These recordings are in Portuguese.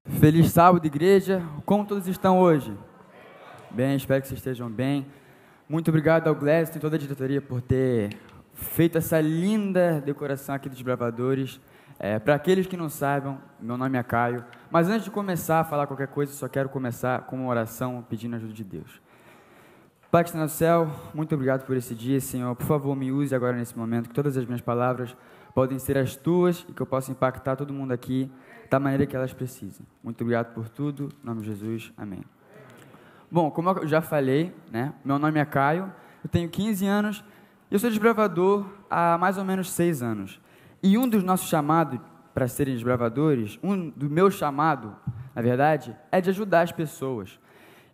Feliz sábado, igreja. Como todos estão hoje? Bem, espero que vocês estejam bem. Muito obrigado ao Glécio e toda a diretoria por ter feito essa linda decoração aqui dos Desbravadores. Para aqueles que não saibam, meu nome é Caio. Mas antes de começar a falar qualquer coisa, só quero começar com uma oração pedindo a ajuda de Deus. Pai que está no céu, muito obrigado por esse dia, Senhor. Por favor, me use agora nesse momento, que todas as minhas palavras podem ser as tuas e que eu possa impactar todo mundo aqui da maneira que elas precisam. Muito obrigado por tudo, em nome de Jesus, amém. Bom, como eu já falei, né, meu nome é Caio, eu tenho 15 anos e eu sou desbravador há mais ou menos 6 anos. E um dos nossos chamados para serem desbravadores, do meu chamado, na verdade, é de ajudar as pessoas.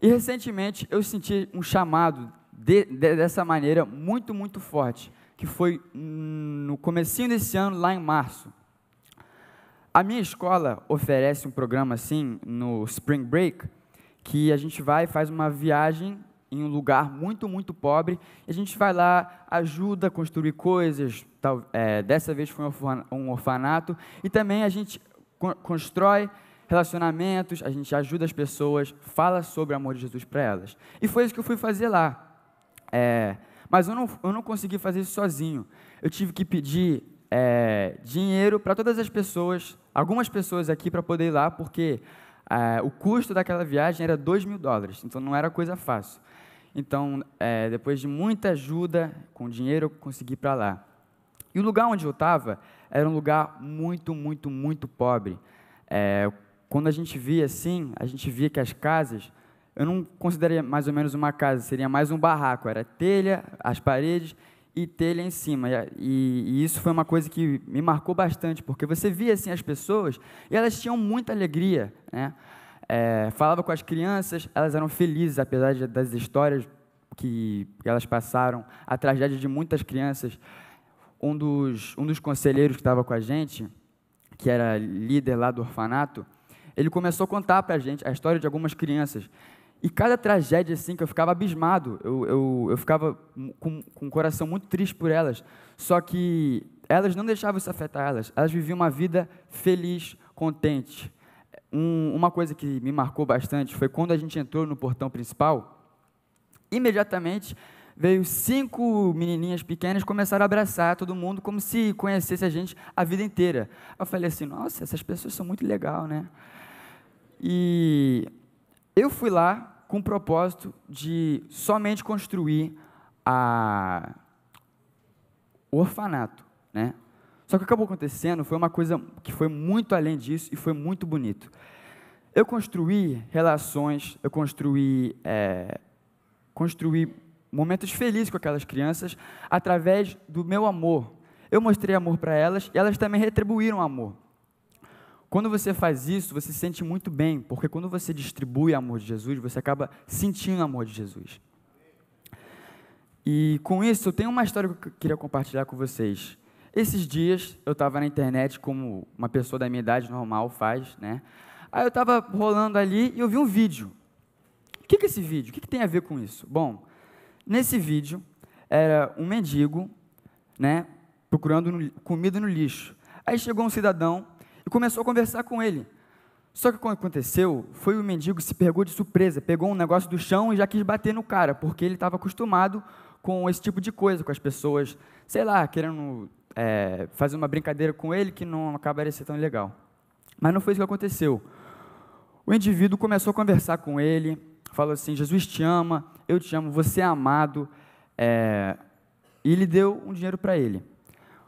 E recentemente eu senti um chamado dessa maneira muito forte, que foi no comecinho desse ano, lá em março. A minha escola oferece um programa assim, no Spring Break, que a gente vai e faz uma viagem em um lugar muito pobre, e a gente vai lá, ajuda a construir coisas, dessa vez foi um orfanato, e também a gente constrói relacionamentos, a gente ajuda as pessoas, fala sobre o amor de Jesus para elas. E foi isso que eu fui fazer lá. Mas eu não consegui fazer isso sozinho. Eu tive que pedir dinheiro para todas as pessoas, algumas pessoas aqui para poder ir lá, porque o custo daquela viagem era $2.000, então não era coisa fácil. Então, depois de muita ajuda, com dinheiro, eu consegui ir para lá. E o lugar onde eu estava era um lugar muito pobre. Quando a gente via assim, a gente via que as casas, eu não consideraria mais ou menos uma casa, seria mais um barraco, era telha, as paredes e telha em cima, e isso foi uma coisa que me marcou bastante, porque você via assim as pessoas, e elas tinham muita alegria, né? Falava com as crianças, elas eram felizes, apesar das histórias que elas passaram, a tragédia de muitas crianças. Um dos conselheiros que estava com a gente, que era líder lá do orfanato, ele começou a contar para a gente a história de algumas crianças. E cada tragédia, assim, que eu ficava abismado, eu ficava com o coração muito triste por elas. Só que elas não deixavam isso afetar elas. Elas viviam uma vida feliz, contente. Uma coisa que me marcou bastante foi quando a gente entrou no portão principal, imediatamente veio 5 menininhas pequenas, começaram a abraçar todo mundo, como se conhecesse a gente a vida inteira. Eu falei assim, nossa, essas pessoas são muito legais, né? E eu fui lá com o propósito de somente construir o orfanato, né? Só que o que acabou acontecendo foi uma coisa que foi muito além disso e foi muito bonito. Eu construí relações, eu construí momentos felizes com aquelas crianças através do meu amor. Eu mostrei amor para elas e elas também retribuíram amor. Quando você faz isso, você se sente muito bem, porque quando você distribui o amor de Jesus, você acaba sentindo o amor de Jesus. E com isso, eu tenho uma história que eu queria compartilhar com vocês. Esses dias, eu estava na internet, como uma pessoa da minha idade normal faz, né? Aí eu estava rolando ali e eu vi um vídeo. O que é esse vídeo? O que tem a ver com isso? Bom, nesse vídeo, era um mendigo, né, procurando comida no lixo. Aí chegou um cidadão e começou a conversar com ele. Só que o que aconteceu foi o mendigo se pegou de surpresa, pegou um negócio do chão e já quis bater no cara, porque ele estava acostumado com esse tipo de coisa, com as pessoas, sei lá, querendo fazer uma brincadeira com ele que não acabaria ser tão legal. Mas não foi isso que aconteceu. O indivíduo começou a conversar com ele, falou assim, Jesus te ama, eu te amo, você é amado, e ele deu um dinheiro para ele.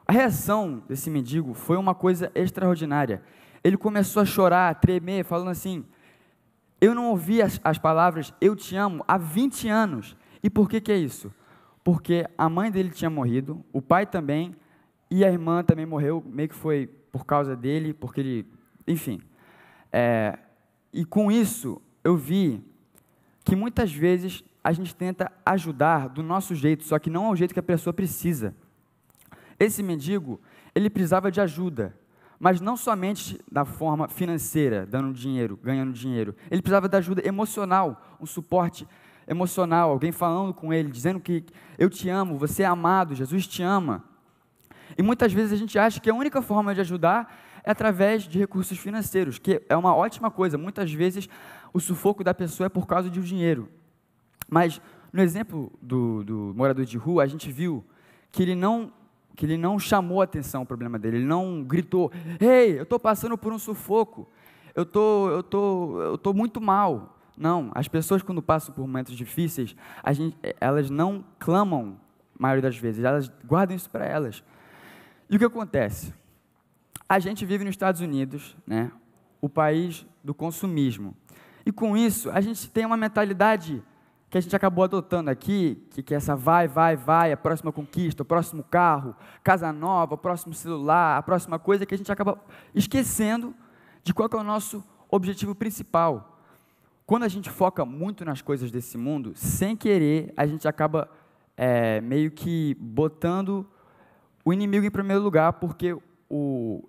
A reação desse mendigo foi uma coisa extraordinária. Ele começou a chorar, a tremer, falando assim, eu não ouvi as palavras, eu te amo, há 20 anos. E por que é isso? Porque a mãe dele tinha morrido, o pai também, e a irmã também morreu, meio que foi por causa dele, porque ele, enfim. E com isso, eu vi que muitas vezes a gente tenta ajudar do nosso jeito, só que não é o jeito que a pessoa precisa. Esse mendigo, ele precisava de ajuda, mas não somente da forma financeira, dando dinheiro, ganhando dinheiro. Ele precisava de ajuda emocional, um suporte emocional, alguém falando com ele, dizendo que eu te amo, você é amado, Jesus te ama. E muitas vezes a gente acha que a única forma de ajudar é através de recursos financeiros, que é uma ótima coisa. Muitas vezes, o sufoco da pessoa é por causa de um dinheiro. Mas, no exemplo do morador de rua, a gente viu que ele não chamou a atenção o problema dele, ele não gritou: "Ei, eu estou passando por um sufoco, eu tô muito mal". Não, as pessoas quando passam por momentos difíceis, elas não clamam, a maioria das vezes, elas guardam isso para elas. E o que acontece? A gente vive nos Estados Unidos, né, o país do consumismo, e com isso a gente tem uma mentalidade que a gente acabou adotando aqui, que é essa vai, a próxima conquista, o próximo carro, casa nova, o próximo celular, a próxima coisa, que a gente acaba esquecendo de qual que é o nosso objetivo principal. Quando a gente foca muito nas coisas desse mundo, sem querer, a gente acaba meio que botando o inimigo em primeiro lugar, porque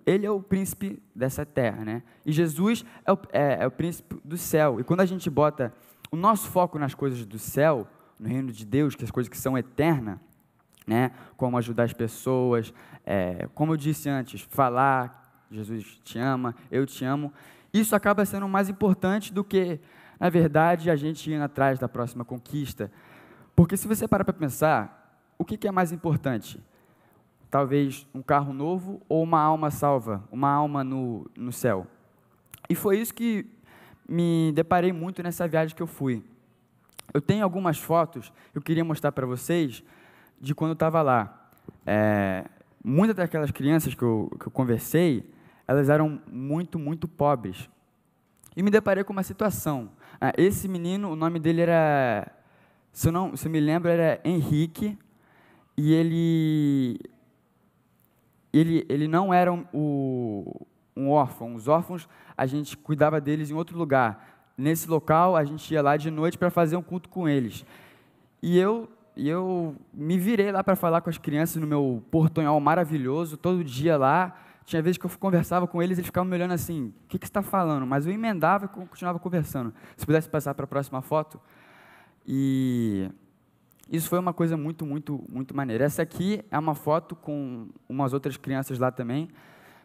ele é o príncipe dessa terra, né? E Jesus é o príncipe do céu. E quando a gente bota o nosso foco nas coisas do céu, no reino de Deus, que as coisas que são eternas, né? Como ajudar as pessoas, como eu disse antes, falar, Jesus te ama, eu te amo, isso acaba sendo mais importante do que, na verdade, a gente indo atrás da próxima conquista. Porque se você parar para pensar, o que é mais importante? Talvez um carro novo ou uma alma salva, uma alma no céu. E foi isso que me deparei muito nessa viagem que eu fui. Eu tenho algumas fotos que eu queria mostrar para vocês de quando eu estava lá. Muitas daquelas crianças que eu conversei, elas eram muito, muito pobres. E me deparei com uma situação. Esse menino, o nome dele era, se eu me lembro, era Henrique, e ele não era um órfão. Os órfãos, a gente cuidava deles em outro lugar. Nesse local, a gente ia lá de noite para fazer um culto com eles. E eu me virei lá para falar com as crianças no meu portunhol maravilhoso, todo dia lá. Tinha vezes que eu conversava com eles, eles ficavam me olhando assim: "O que você está falando?" Mas eu emendava e continuava conversando. Se pudesse passar para a próxima foto. E isso foi uma coisa muito, muito, muito maneira. Essa aqui é uma foto com umas outras crianças lá também.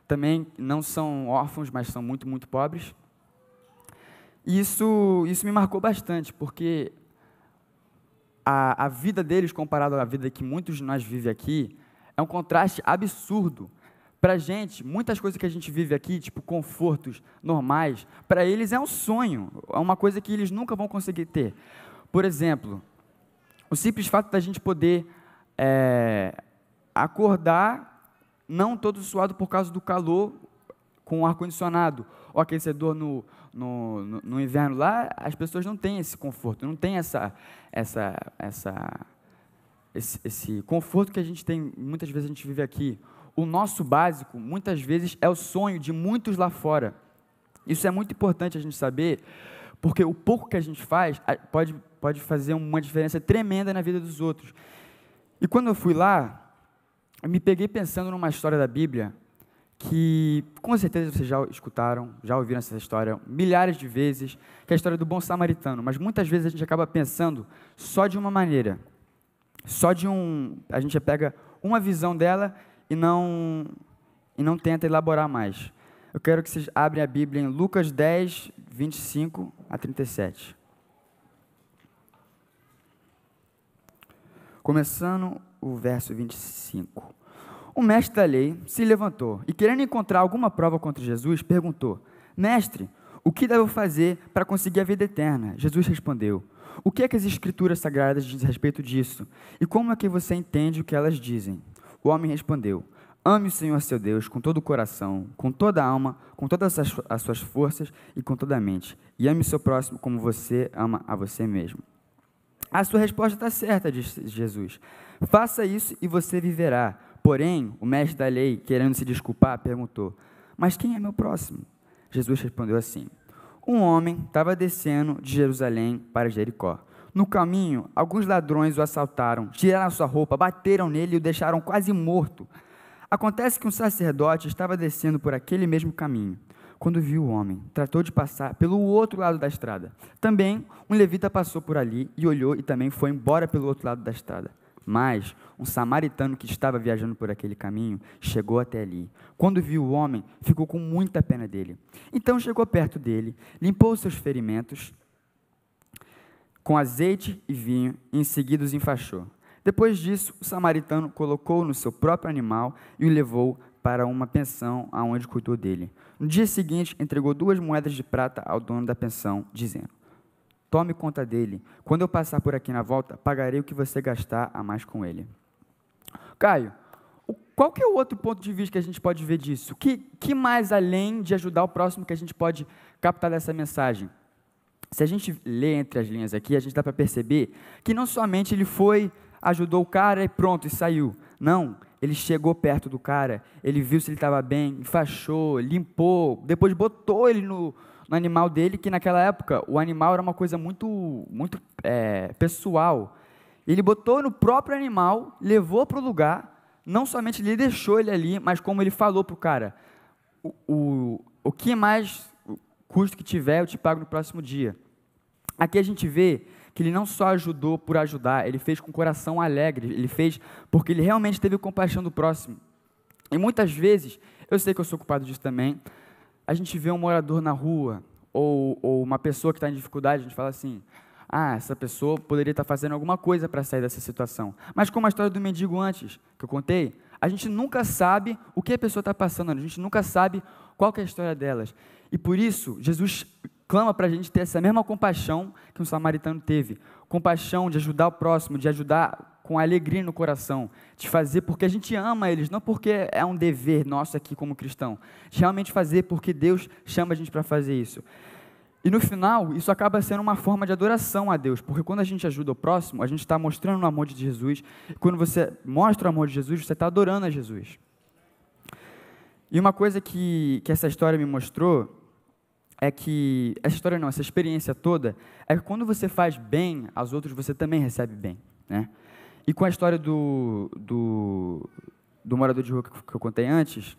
Também não são órfãos, mas são muito, muito pobres. E isso me marcou bastante, porque a vida deles, comparada à vida que muitos de nós vivem aqui, é um contraste absurdo. Para a gente, muitas coisas que a gente vive aqui, tipo confortos normais, para eles é um sonho, é uma coisa que eles nunca vão conseguir ter. Por exemplo, o simples fato da gente poder acordar, não todo suado por causa do calor, com o ar-condicionado, ou aquecedor no inverno. Lá, as pessoas não têm esse conforto, não têm esse conforto que a gente tem, muitas vezes a gente vive aqui. O nosso básico, muitas vezes, é o sonho de muitos lá fora. Isso é muito importante a gente saber, porque o pouco que a gente faz pode fazer uma diferença tremenda na vida dos outros. E quando eu fui lá, eu me peguei pensando numa história da Bíblia, que com certeza vocês já escutaram, já ouviram essa história milhares de vezes, que é a história do bom samaritano. Mas muitas vezes a gente acaba pensando só de uma maneira, a gente pega uma visão dela e não tenta elaborar mais. Eu quero que vocês abrem a Bíblia em Lucas 10, 25 a 37. Começando o verso 25. O mestre da lei se levantou e, querendo encontrar alguma prova contra Jesus, perguntou: "Mestre, o que devo fazer para conseguir a vida eterna?" Jesus respondeu: "O que é que as Escrituras Sagradas dizem a respeito disso? E como é que você entende o que elas dizem?" O homem respondeu: "Ame o Senhor seu Deus com todo o coração, com toda a alma, com todas as suas forças e com toda a mente. E ame o seu próximo como você ama a você mesmo." "A sua resposta está certa", disse Jesus. "Faça isso e você viverá." Porém, o mestre da lei, querendo se desculpar, perguntou: "Mas quem é meu próximo?" Jesus respondeu assim: "Um homem estava descendo de Jerusalém para Jericó. No caminho, alguns ladrões o assaltaram, tiraram sua roupa, bateram nele e o deixaram quase morto. Acontece que um sacerdote estava descendo por aquele mesmo caminho. Quando viu o homem, tratou de passar pelo outro lado da estrada. Também um levita passou por ali e olhou e também foi embora pelo outro lado da estrada. Mas um samaritano que estava viajando por aquele caminho chegou até ali. Quando viu o homem, ficou com muita pena dele. Então chegou perto dele, limpou os seus ferimentos com azeite e vinho, e em seguida os enfaixou. Depois disso, o samaritano colocou-o no seu próprio animal e o levou para uma pensão aonde cuidou dele. No dia seguinte, entregou 2 moedas de prata ao dono da pensão, dizendo: tome conta dele. Quando eu passar por aqui na volta, pagarei o que você gastar a mais com ele. Caio, qual que é o outro ponto de vista que a gente pode ver disso? Que mais além de ajudar o próximo que a gente pode captar dessa mensagem? Se a gente lê entre as linhas aqui, a gente dá para perceber que não somente ele foi, ajudou o cara e pronto, e saiu. Não, ele chegou perto do cara, ele viu se ele estava bem, enfaixou, limpou, depois botou ele no animal dele, que naquela época o animal era uma coisa muito pessoal. Ele botou no próprio animal, levou para o lugar, não somente ele deixou ele ali, mas como ele falou para o cara, o que mais custo que tiver, eu te pago no próximo dia. Aqui a gente vê que ele não só ajudou por ajudar, ele fez com coração alegre, ele fez porque ele realmente teve compaixão do próximo. E muitas vezes, eu sei que eu sou culpado disso também, a gente vê um morador na rua, ou uma pessoa que está em dificuldade, a gente fala assim, essa pessoa poderia estar fazendo alguma coisa para sair dessa situação. Mas como a história do mendigo antes, que eu contei, a gente nunca sabe o que a pessoa está passando, a gente nunca sabe qual que é a história delas. E por isso, Jesus clama para a gente ter essa mesma compaixão que um samaritano teve. Compaixão de ajudar o próximo, de ajudar com alegria no coração, de fazer porque a gente ama eles, não porque é um dever nosso aqui como cristão, de realmente fazer porque Deus chama a gente para fazer isso. E no final, isso acaba sendo uma forma de adoração a Deus, porque quando a gente ajuda o próximo, a gente está mostrando o amor de Jesus, e quando você mostra o amor de Jesus, você está adorando a Jesus. E uma coisa que essa história me mostrou, essa experiência toda, é que quando você faz bem aos outros, você também recebe bem, né? E com a história do morador de rua que eu contei antes,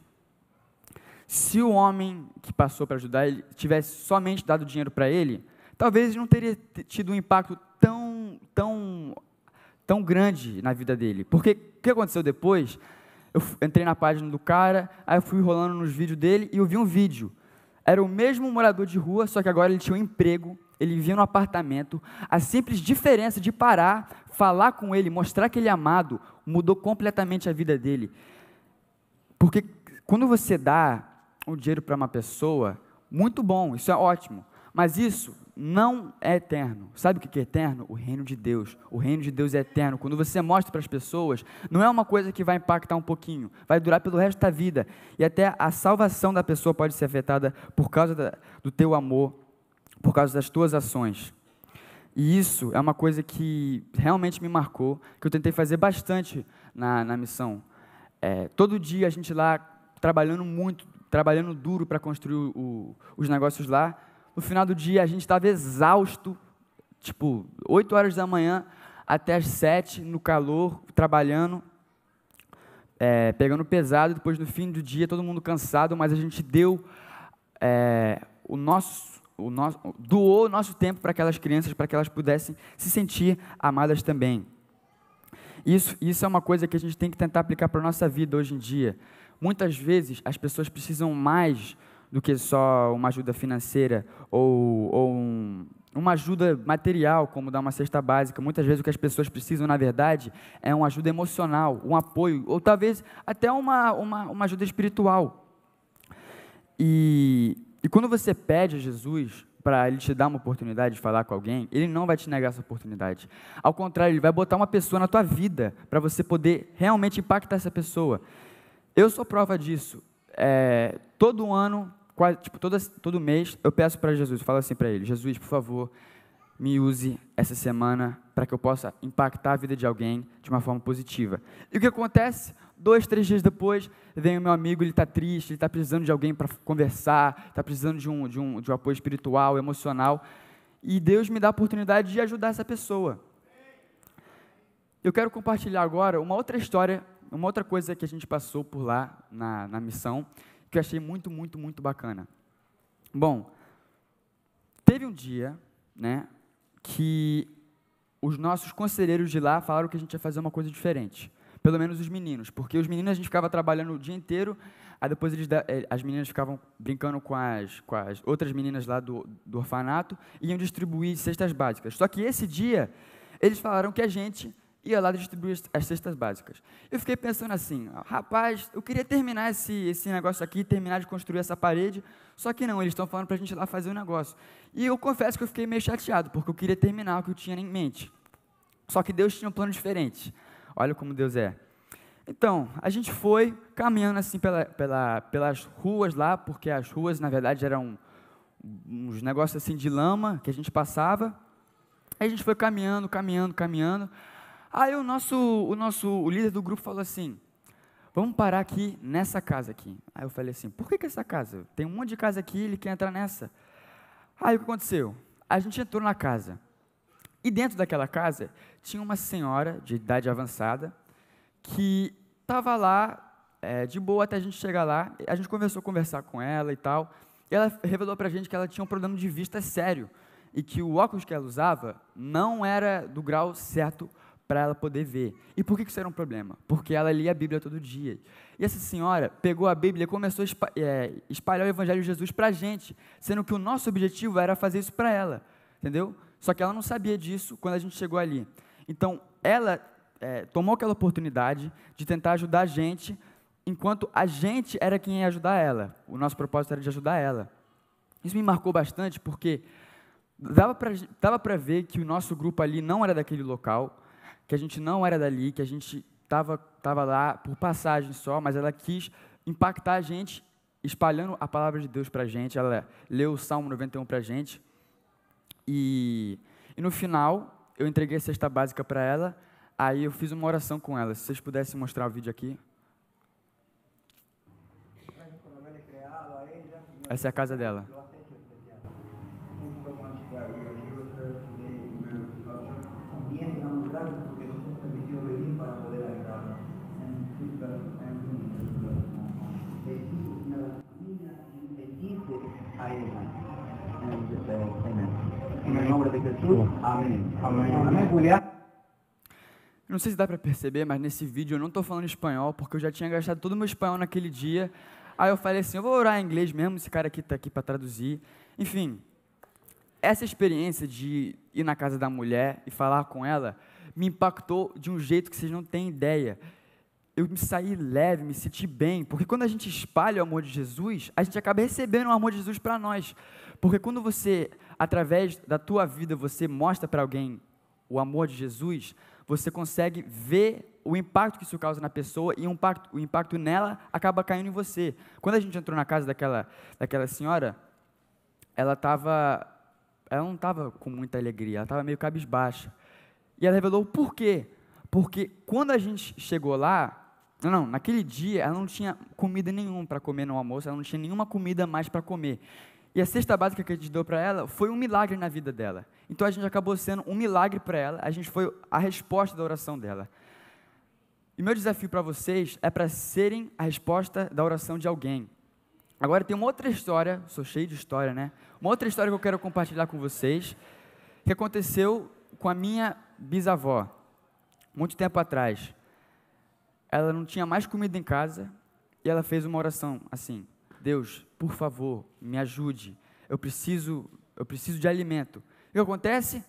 se o homem que passou para ajudar ele tivesse somente dado dinheiro para ele, talvez ele não teria tido um impacto tão grande na vida dele. Porque o que aconteceu depois? Eu entrei na página do cara, aí eu fui rolando nos vídeos dele e eu vi um vídeo. Era o mesmo morador de rua, só que agora ele tinha um emprego, ele vivia no apartamento. A simples diferença de parar, falar com ele, mostrar que ele é amado, mudou completamente a vida dele. Porque quando você dá o dinheiro para uma pessoa, muito bom, isso é ótimo, mas isso não é eterno. Sabe o que é eterno? O reino de Deus. O reino de Deus é eterno. Quando você mostra para as pessoas, não é uma coisa que vai impactar um pouquinho, vai durar pelo resto da vida, e até a salvação da pessoa pode ser afetada por causa do teu amor, por causa das tuas ações. E isso é uma coisa que realmente me marcou, que eu tentei fazer bastante na missão. Todo dia a gente lá, trabalhando duro para construir os negócios lá. No final do dia, a gente estava exausto, 8 horas da manhã até as 7, no calor, trabalhando, pegando pesado. Depois, no fim do dia, todo mundo cansado, mas a gente deu doou o nosso tempo para aquelas crianças, para que elas pudessem se sentir amadas também. Isso é uma coisa que a gente tem que tentar aplicar para a nossa vida hoje em dia. Muitas vezes, as pessoas precisam mais do que só uma ajuda financeira ou uma ajuda material, como dar uma cesta básica. Muitas vezes o que as pessoas precisam, na verdade, é uma ajuda emocional, um apoio, ou talvez até uma ajuda espiritual. E quando você pede a Jesus para Ele te dar uma oportunidade de falar com alguém, Ele não vai te negar essa oportunidade. Ao contrário, Ele vai botar uma pessoa na tua vida para você poder realmente impactar essa pessoa. Eu sou prova disso. Todo ano, todo mês, eu peço para Jesus, eu falo assim para Ele: Jesus, por favor, me use essa semana para que eu possa impactar a vida de alguém de uma forma positiva. E o que acontece? 2, 3 dias depois, vem o meu amigo, ele está triste, ele está precisando de alguém para conversar, está precisando de um apoio espiritual, emocional, e Deus me dá a oportunidade de ajudar essa pessoa. Eu quero compartilhar agora uma outra história, uma outra coisa que a gente passou por lá na missão, que eu achei muito, muito, muito bacana. Bom, teve um dia, né, que os nossos conselheiros de lá falaram que a gente ia fazer uma coisa diferente. Pelo menos os meninos, porque os meninos a gente ficava trabalhando o dia inteiro, aí depois as meninas ficavam brincando com as outras meninas lá do orfanato e iam distribuir cestas básicas. Só que esse dia, eles falaram que a gente ia lá distribuir as cestas básicas. Eu fiquei pensando assim, rapaz, eu queria terminar esse negócio aqui, terminar de construir essa parede, só que não, eles estão falando para a gente ir lá fazer o negócio. E eu confesso que eu fiquei meio chateado, porque eu queria terminar o que eu tinha em mente. Só que Deus tinha um plano diferente. Olha como Deus é. Então, a gente foi caminhando assim pelas ruas lá, porque as ruas, na verdade, eram uns negócios assim de lama que a gente passava. Aí a gente foi caminhando. Aí o líder do grupo falou assim, vamos parar aqui nessa casa aqui. Aí eu falei assim, por que essa casa? Tem um monte de casa aqui, ele quer entrar nessa. Aí o que aconteceu? A gente entrou na casa. E dentro daquela casa, tinha uma senhora de idade avançada, que estava lá, de boa até a gente chegar lá. A gente começou a conversar com ela e tal. E ela revelou para a gente que ela tinha um problema de vista sério. E que o óculos que ela usava não era do grau certo para ela poder ver. E por que isso era um problema? Porque ela lia a Bíblia todo dia. E essa senhora pegou a Bíblia e começou a espalhar o Evangelho de Jesus para a gente, sendo que o nosso objetivo era fazer isso para ela, entendeu? Só que ela não sabia disso quando a gente chegou ali. Então, ela tomou aquela oportunidade de tentar ajudar a gente, enquanto a gente era quem ia ajudar ela. O nosso propósito era de ajudar ela. Isso me marcou bastante, porque dava para ver que o nosso grupo ali não era daquele local, que a gente não era dali, que a gente estava lá por passagem só, mas ela quis impactar a gente, espalhando a palavra de Deus para a gente. Ela leu o Salmo 91 para a gente. E no final, eu entreguei a cesta básica para ela, aí eu fiz uma oração com ela. Se vocês pudessem mostrar o vídeo aqui. Essa é a casa dela. Em nome de Jesus, amém. Amém, Julián. Não sei se dá para perceber, mas nesse vídeo eu não estou falando espanhol, porque eu já tinha gastado todo o meu espanhol naquele dia. Aí eu falei assim, eu vou orar em inglês mesmo, esse cara aqui está aqui para traduzir. Enfim, essa experiência de ir na casa da mulher e falar com ela, me impactou de um jeito que vocês não têm ideia. Eu me saí leve, me senti bem, porque quando a gente espalha o amor de Jesus, a gente acaba recebendo o amor de Jesus para nós. Porque quando você, através da tua vida, você mostra para alguém o amor de Jesus, você consegue ver o impacto que isso causa na pessoa e o impacto nela acaba caindo em você. Quando a gente entrou na casa daquela senhora, ela não estava com muita alegria, ela estava meio cabisbaixa. E ela revelou o porquê. Porque quando a gente chegou lá, naquele dia ela não tinha comida nenhuma para comer no almoço, ela não tinha nenhuma comida mais para comer. E a cesta básica que a gente deu para ela foi um milagre na vida dela. Então a gente acabou sendo um milagre para ela, a gente foi a resposta da oração dela. E meu desafio para vocês é para serem a resposta da oração de alguém. Agora tem uma outra história, sou cheio de história, né? Uma outra história que eu quero compartilhar com vocês, que aconteceu com a minha bisavó, muito tempo atrás. Ela não tinha mais comida em casa e ela fez uma oração assim: Deus, por favor, me ajude, eu preciso de alimento. E o que acontece?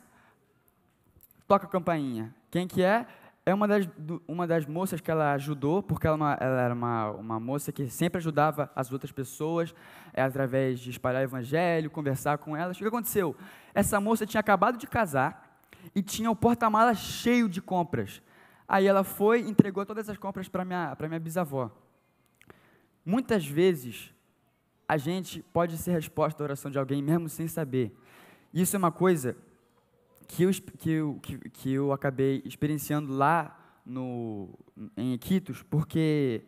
Toca a campainha. Quem que é? É uma das moças que ela ajudou, porque ela era uma moça que sempre ajudava as outras pessoas, através de espalhar o evangelho, conversar com elas. O que aconteceu? Essa moça tinha acabado de casar e tinha o porta-malas cheio de compras. Aí ela foi e entregou todas as compras para minha bisavó. Muitas vezes, a gente pode ser resposta à oração de alguém, mesmo sem saber. Isso é uma coisa que eu acabei experienciando lá em Iquitos, porque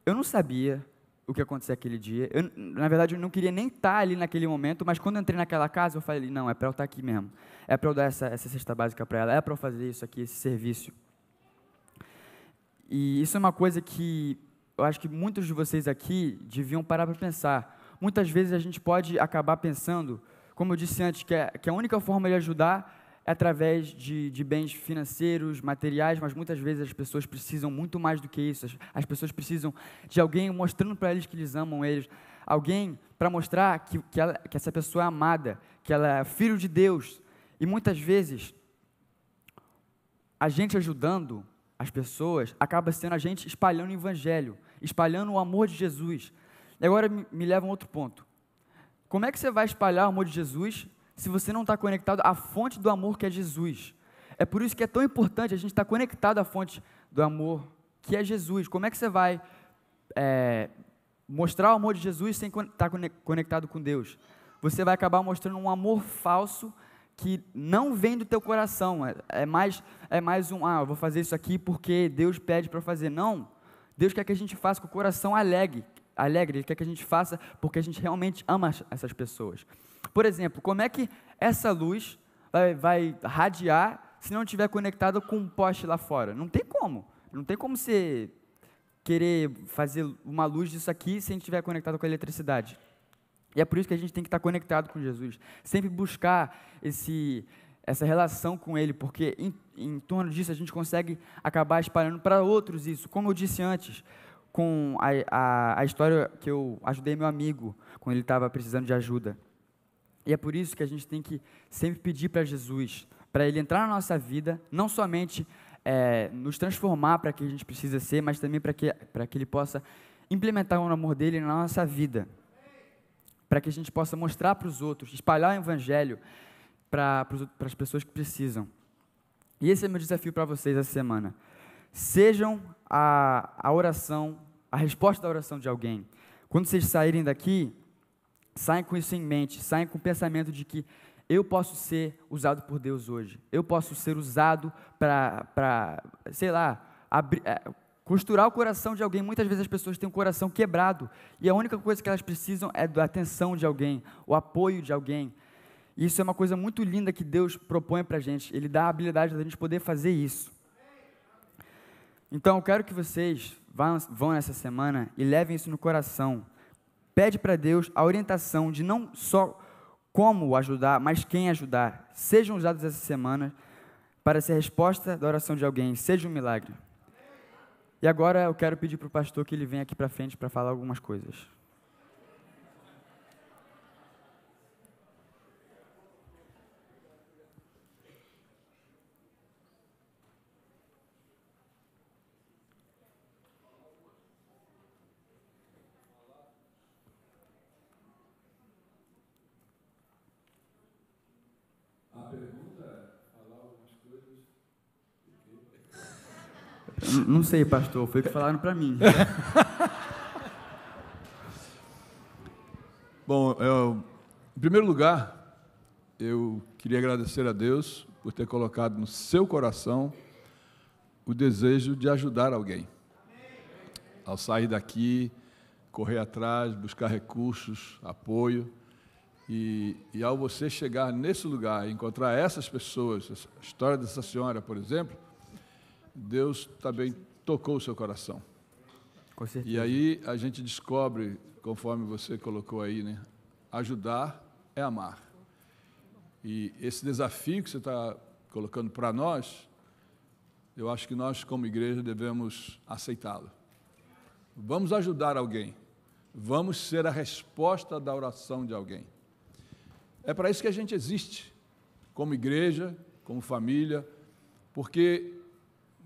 eu não sabia o que ia acontecer aquele dia. Na verdade, eu não queria nem estar ali naquele momento, mas quando eu entrei naquela casa, eu falei, não, é para eu estar aqui mesmo. É para eu dar essa cesta básica para ela, é para eu fazer isso aqui, esse serviço. E isso é uma coisa que eu acho que muitos de vocês aqui deviam parar para pensar. Muitas vezes a gente pode acabar pensando, como eu disse antes, que a única forma de ajudar é através de bens financeiros, materiais, mas muitas vezes as pessoas precisam muito mais do que isso. As pessoas precisam de alguém mostrando para eles que eles amam eles, alguém para mostrar que essa pessoa é amada, que ela é filho de Deus. E muitas vezes, a gente ajudando as pessoas, acaba sendo a gente espalhando o evangelho, espalhando o amor de Jesus. E agora me leva a um outro ponto. Como é que você vai espalhar o amor de Jesus se você não está conectado à fonte do amor que é Jesus? É por isso que é tão importante a gente estar conectado à fonte do amor que é Jesus. Como é que você vai mostrar o amor de Jesus sem estar conectado com Deus? Você vai acabar mostrando um amor falso que não vem do teu coração. É mais eu vou fazer isso aqui porque Deus pede para fazer. Não, Deus quer que a gente faça com o coração alegre, Ele quer que a gente faça porque a gente realmente ama essas pessoas. Por exemplo, como é que essa luz vai radiar se não estiver conectada com um poste lá fora? Não tem como você querer fazer uma luz disso aqui sem estiver conectado com a eletricidade. E é por isso que a gente tem que estar conectado com Jesus, sempre buscar essa relação com Ele, porque em torno disso a gente consegue acabar espalhando para outros isso. Como eu disse antes, com a história que eu ajudei meu amigo quando ele estava precisando de ajuda. E é por isso que a gente tem que sempre pedir para Jesus, para Ele entrar na nossa vida, não somente nos transformar para que a gente precisa ser, mas também para que Ele possa implementar o amor dEle na nossa vida, para que a gente possa mostrar para os outros, espalhar o Evangelho para as pessoas que precisam. E esse é o meu desafio para vocês essa semana. Sejam a oração, a resposta da oração de alguém. Quando vocês saírem daqui, saiam com isso em mente, saiam com o pensamento de que eu posso ser usado por Deus hoje. Eu posso ser usado para costurar o coração de alguém. Muitas vezes as pessoas têm um coração quebrado e a única coisa que elas precisam é da atenção de alguém, o apoio de alguém. E isso é uma coisa muito linda que Deus propõe para a gente. Ele dá a habilidade da gente poder fazer isso. Então, eu quero que vocês vão nessa semana e levem isso no coração. Pede para Deus a orientação de não só como ajudar, mas quem ajudar. Sejam usados essa semana para ser a resposta da oração de alguém. Seja um milagre. E agora eu quero pedir para o pastor que ele venha aqui para frente para falar algumas coisas. Não sei, pastor, foi o que falaram para mim. Bom, em primeiro lugar, eu queria agradecer a Deus por ter colocado no seu coração o desejo de ajudar alguém. Ao sair daqui, correr atrás, buscar recursos, apoio, e ao você chegar nesse lugar e encontrar essas pessoas, a história dessa senhora, por exemplo, Deus também tocou o seu coração. Com certeza. E aí a gente descobre, conforme você colocou aí, né? Ajudar é amar. E esse desafio que você está colocando para nós, eu acho que nós, como igreja, devemos aceitá-lo. Vamos ajudar alguém. Vamos ser a resposta da oração de alguém. É para isso que a gente existe, como igreja, como família, porque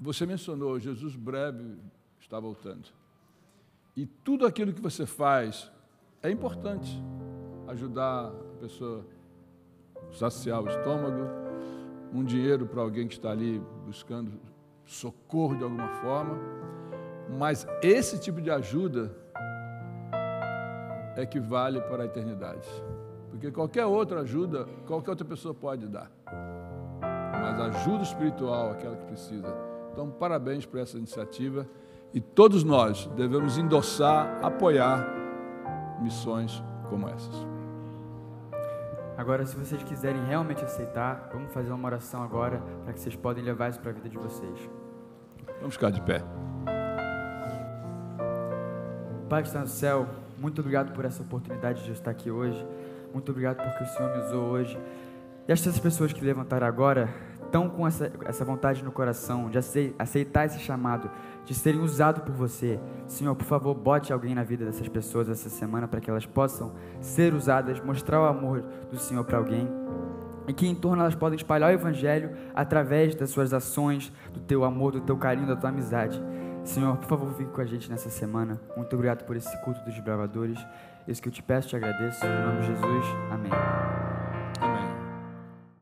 você mencionou, Jesus breve está voltando. E tudo aquilo que você faz é importante. Ajudar a pessoa a saciar o estômago, um dinheiro para alguém que está ali buscando socorro de alguma forma. Mas esse tipo de ajuda é que vale para a eternidade. Porque qualquer outra ajuda, qualquer outra pessoa pode dar. Mas a ajuda espiritual, aquela que precisa. Então, parabéns por essa iniciativa e todos nós devemos endossar, apoiar missões como essas. Agora, se vocês quiserem realmente aceitar, vamos fazer uma oração agora para que vocês possam levar isso para a vida de vocês. Vamos ficar de pé. Pai que está no céu, muito obrigado por essa oportunidade de eu estar aqui hoje. Muito obrigado porque o Senhor me usou hoje. E essas pessoas que levantaram agora estão com essa vontade no coração de aceitar esse chamado, de serem usados por você. Senhor, por favor, bote alguém na vida dessas pessoas essa semana para que elas possam ser usadas, mostrar o amor do Senhor para alguém, e que em torno elas podem espalhar o Evangelho através das suas ações, do teu amor, do teu carinho, da tua amizade. Senhor, por favor, fique com a gente nessa semana. Muito obrigado por esse culto dos desbravadores. Isso que eu te peço, te agradeço. Em nome de Jesus, amém.